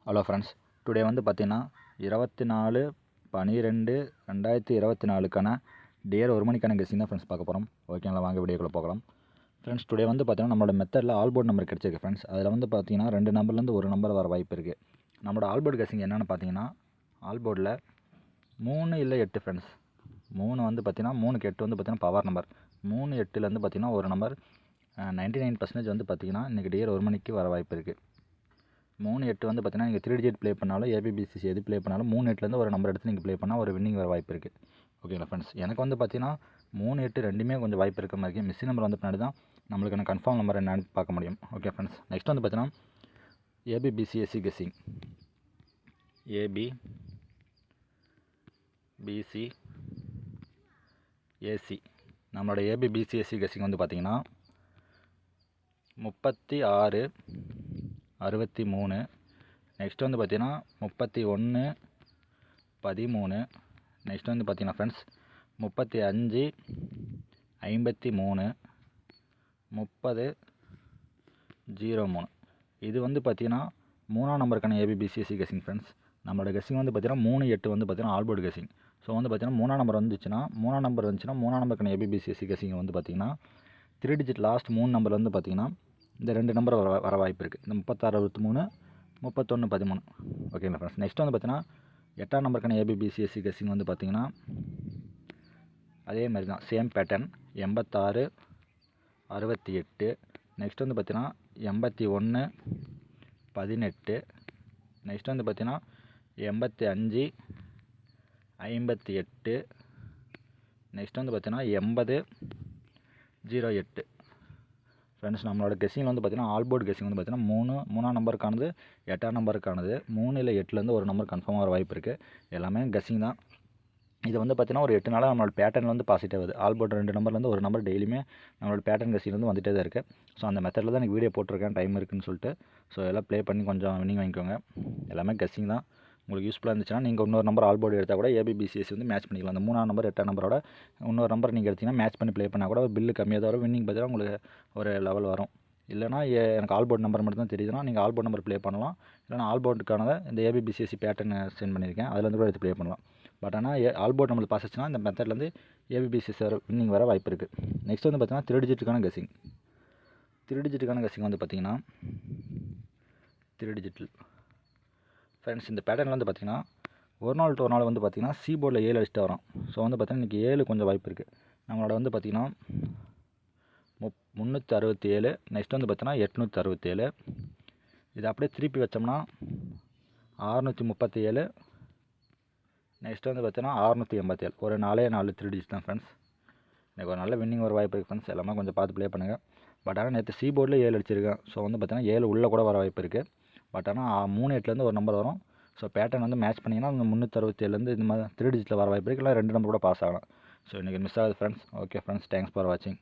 Hello friends, today வந்து பார்த்தீங்கன்னா 24/12/2024க்கான dear ஒரு மணிக்கான கெஸ்ஸிங் தான் ஃப்ரெண்ட்ஸ் பார்க்க போகிறோம். ஓகேங்களா, வாங்க வீடியோக்குள்ளே போகலாம். ஃப்ரெண்ட்ஸ், டுடே வந்து பார்த்தீங்கன்னா நம்மளோட மெத்தடில் ஆல்போர்ட் நம்பர் கிடச்சிருக்கு ஃப்ரெண்ட்ஸ். அதில் வந்து பார்த்தீங்கன்னா 2 நம்பர்லேருந்து ஒரு நம்பர் வர வாய்ப்பு இருக்குது. நம்மளோட ஆல்போர்ட் கெஸ்ஸிங் என்னென்னு பார்த்தீங்கன்னா ஆல்போர்டில் 3 இல்லை 8 ஃப்ரெண்ட்ஸ். 3 வந்து பார்த்தீங்கன்னா 3க்கு 8 வந்து பார்த்தீங்கன்னா பவர் நம்பர். 3 8லேருந்து பார்த்தீங்கன்னா ஒரு நம்பர் 99% வந்து பார்த்தீங்கன்னா இன்றைக்கி டியர் ஒரு மணிக்கு வர வாய்ப்பு இருக்குது. 3 8 வந்து பார்த்தீங்கன்னா நீங்கள் 3 டிஜிட் ப்ளே பண்ணாலும் ஏபிபிசிசி எது ப்ளே பண்ணாலும் 3 8லேருந்து ஒரு நம்பர் எடுத்து நீங்கள் ப்ளே பண்ணால் ஒரு வின்னிங் வர வாய்ப்பு இருக்குது. ஓகேங்களா ஃப்ரெண்ட்ஸ், எனக்கு வந்து பார்த்தீங்கன்னா 3 8 ரெண்டுமே கொஞ்சம் வாய்ப்பு இருக்க மாதிரி இருக்குது. மிஸ்ஸிங் நம்பர் வந்து பின்னாடி தான் நம்மளுக்கான கன்ஃபார்ம் நம்பர் என்னன்னு பார்க்க முடியும். ஓகே ஃப்ரெண்ட்ஸ், நெக்ஸ்ட் வந்து பார்த்தீங்கன்னா ஏபிபிசிஎஸ்சி கெஸ்ஸிங். ஏபிபிசிஏசி நம்மளோட ஏபிபிசிஎஸ்சி கெஸ்ஸிங் வந்து பார்த்தீங்கன்னா 36 63. நெக்ஸ்ட் வந்து பார்த்தீங்கன்னா 31 13. நெக்ஸ்ட் வந்து பார்த்தீங்கன்னா ஃப்ரெண்ட்ஸ் 35 53 30 03. இது வந்து பார்த்தீங்கன்னா 3ஆம் நம்பருக்கான ஏபிபிசிஎஸ்சி கெஸ்ஸிங் ஃப்ரெண்ட்ஸ். நம்மளோட கெஸ்ஸிங் வந்து பார்த்தீங்கன்னா 3 8 வந்து பார்த்தீங்கன்னா ஆல்போர்ட் கெஸ்ஸிங். ஸோ வந்து பார்த்தீங்கன்னா 3ஆம் நம்பர் வந்துச்சுன்னா 3ஆம் நம்பருக்கான ஏபிபிசிஎஸ்சி கெஸ்ஸிங் வந்து பார்த்தீங்கன்னா 3 டிஜிட் லாஸ்ட் 3 நம்பர் வந்து பார்த்தீங்கன்னா இந்த 2 நம்பர் வர வாய்ப்பு இருக்குது. இந்த 36 63 31 13. ஓகேங்களா ஃப்ரெண்ட்ஸ், நெக்ஸ்ட் வந்து பார்த்தீங்கன்னா 8ஆம் நம்பருக்கான ஏபிபிசிஎஸ்சி கெஸ்ஸிங் வந்து பார்த்தீங்கன்னா அதே மாதிரி தான், சேம் பேட்டர்ன் 86 68. நெக்ஸ்ட் வந்து பார்த்தீங்கன்னா 81 18. நெக்ஸ்ட் வந்து பார்த்தீங்கன்னா 85 58. நெக்ஸ்ட் வந்து பார்த்தீங்கன்னா 80 08. ஃப்ரெண்ட்ஸ், நம்மளோட கெஸ்ஸிங் வந்து பார்த்தீங்கன்னா ஆல்போர்ட் கெஸ்ஸிங் வந்து பார்த்தீங்கன்னா 3ஆம் நம்பருக்கானது 8ஆம் நம்பருக்கானது 3 இல்லை 8லேருந்து ஒரு நம்பர் கன்ஃபார்மாக வர வாய்ப்பு இருக்குது. எல்லாமே கெஸ்ஸிங் தான். இது வந்து பார்த்தீங்கன்னா ஒரு 8 நாளாக நம்மளோட பேட்டர்ன் வந்து பாசிட்டிவ் ஆகுது. ஆல்போர்ட் 2 நம்பர்லேருந்து ஒரு நம்பர் டெய்லியுமே நம்மளோட பேட்டர்ன் கெஸ்ஸிங் வந்து வந்துகிட்டே தான் இருக்குது. ஸோ அந்த மெத்தடில் தான் எனக்கு வீடியோ போட்டிருக்கேன், டைம் இருக்குதுன்னு சொல்லிட்டு. ஸோ எல்லாம் ப்ளே பண்ணி கொஞ்சம் வின்னிங் வாங்கிக்கோங்க. எல்லாமே கெஸ்ஸிங் தான். உங்களுக்கு யூஸ்ஃபுல்லாக இருந்துச்சுன்னா நீங்கள் இன்னொரு நம்பர் ஆல்போர்டு எடுத்தால் கூட ஏபிபிசிஎஸ்சி வந்து மேட்ச் பண்ணிக்கலாம். அந்த 3ஆம் நம்பர் 8ஆம் நம்பரோட இன்னொரு நம்பர் நீங்கள் எடுத்திங்கன்னா மேட்ச் பண்ணி ப்ளே பண்ணால் கூட பில்லு கம்மியாக தான் வரும். வின்னிங் பார்த்தீங்கன்னா உங்களுக்கு ஒரு லெவல் வரும். இல்லைனா எனக்கு ஆல்போர்ட் நம்பர் மட்டும் தான் தெரியுதுன்னா நீங்கள் ஆல்போர்ட் நம்பர் ப்ளே பண்ணலாம். இல்லைனா ஆல்போர்டுக்கானதை இந்த ஏபிபிசிஎஸ்சி பேட்டர்ன் சென்ட் பண்ணியிருக்கேன், அதுலேருந்து கூட எடுத்து ப்ளே பண்ணலாம். பட் ஆனால் ஆல்போர்ட் நம்மளுக்கு பாஸ் ஆச்சுன்னா இந்த மெத்தட்லேருந்து ஏபிபிசிஎஸ்சி வின்னிங் வர வாய்ப்பு இருக்குது. நெக்ஸ்ட் வந்து பார்த்தீங்கன்னா 3 டிஜிட்டுக்கான கெஸ்ஸிங். 3 டிஜிட்டுக்கான கெஸ்ஸிங் வந்து பார்த்தீங்கன்னா 3 டிஜிட்டல் ஃப்ரெண்ட்ஸ். இந்த பேட்டர்னில் வந்து பார்த்தீங்கன்னா ஒரு நாள் டு ஒரு நாள் வந்து பார்த்தீங்கன்னா சி போர்டில் 7 அடிச்சுட்டு வரோம். ஸோ வந்து பார்த்தீங்கன்னா இன்றைக்கி 7 கொஞ்சம் வாய்ப்பு இருக்குது. நம்மளோட வந்து பார்த்தீங்கன்னா 367. நெக்ஸ்ட் வந்து பார்த்தீங்கன்னா 867. இது அப்படியே திருப்பி வச்சோம்னா 637. நெக்ஸ்ட் வந்து பார்த்தீங்கன்னா 687. ஒரு 4 3 டிஜிட் தான் ஃப்ரெண்ட்ஸ். எனக்கு ஒரு நல்ல வின்னிங் ஒரு வாய்ப்பு இருக்குது ஃப்ரெண்ட்ஸ். எல்லாமே கொஞ்சம் பார்த்து ப்ளே பண்ணுங்கள். பட் ஆனால் நேற்று சி போர்டில் 7 அடிச்சிருக்கேன். ஸோ வந்து பார்த்தீங்கன்னா 7 உள்ளே கூட வர வாய்ப்பு இருக்குது. பட் ஆனால் 3 8லேருந்து ஒரு நம்பர் வரும். ஸோ பேட்டர்ன் வந்து மேட்ச் பண்ணிங்கன்னா அந்த 367லேருந்து இந்த மாதிரி 3 டிஜிட்டில் வர வாய்ப்பு இருக்குது. இல்லை 2 நம்பர் கூட பாஸ் ஆகலாம். ஸோ இன்றைக்கி மிஸ் ஆகுது friends. Okay friends, thanks for வாட்சிங்.